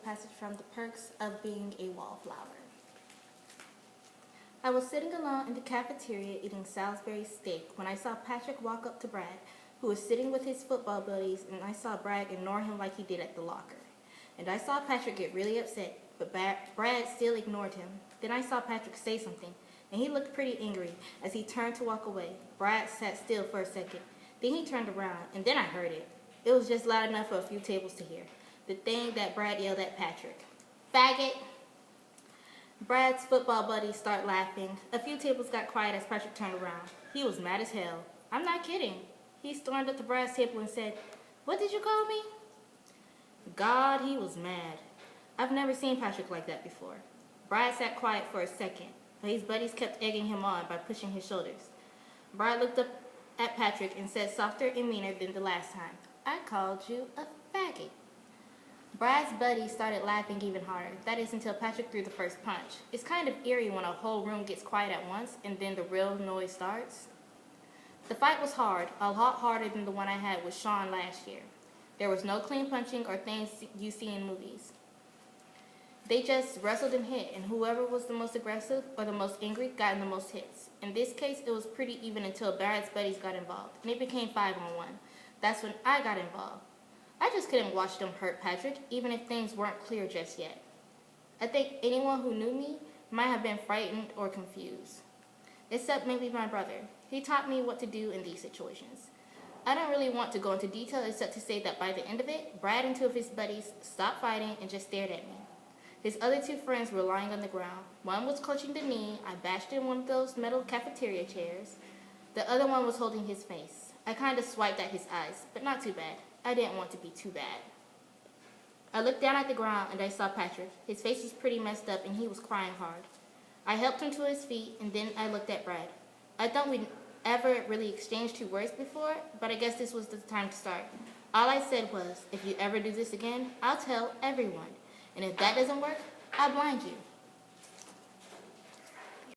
passage from The Perks of Being a Wallflower. I was sitting alone in the cafeteria eating Salisbury steak when I saw Patrick walk up to Brad, who was sitting with his football buddies, and I saw Brad ignore him like he did at the locker. And I saw Patrick get really upset, but Brad still ignored him. Then I saw Patrick say something, and he looked pretty angry as he turned to walk away. Brad sat still for a second. Then he turned around, and then I heard it. It was just loud enough for a few tables to hear. The thing that Brad yelled at Patrick. "Faggot!" Brad's football buddies started laughing. A few tables got quiet as Patrick turned around. He was mad as hell. I'm not kidding. He stormed up to Brad's table and said, "What did you call me?" God, he was mad. I've never seen Patrick like that before. Brad sat quiet for a second, but his buddies kept egging him on by pushing his shoulders. Brad looked up at Patrick and said softer and meaner than the last time, "I called you a faggot." Brad's buddies started laughing even harder. That is until Patrick threw the first punch. It's kind of eerie when a whole room gets quiet at once and then the real noise starts. The fight was hard, a lot harder than the one I had with Sean last year. There was no clean punching or things you see in movies. They just wrestled and hit, and whoever was the most aggressive or the most angry got in the most hits. In this case, it was pretty even until Brad's buddies got involved, and it became 5-on-1. That's when I got involved. I just couldn't watch them hurt Patrick, even if things weren't clear just yet. I think anyone who knew me might have been frightened or confused. Except maybe my brother. He taught me what to do in these situations. I don't really want to go into detail except to say that by the end of it, Brad and two of his buddies stopped fighting and just stared at me. His other two friends were lying on the ground. One was clutching the knee. I bashed in one of those metal cafeteria chairs. The other one was holding his face. I kind of swiped at his eyes, but not too bad. I didn't want to be too bad. I looked down at the ground and I saw Patrick. His face was pretty messed up and he was crying hard. I helped him to his feet and then I looked at Brad. I thought we'd ever really exchanged 2 words before, but I guess this was the time to start. All I said was, "If you ever do this again, I'll tell everyone. And if that doesn't work, I'll blind you."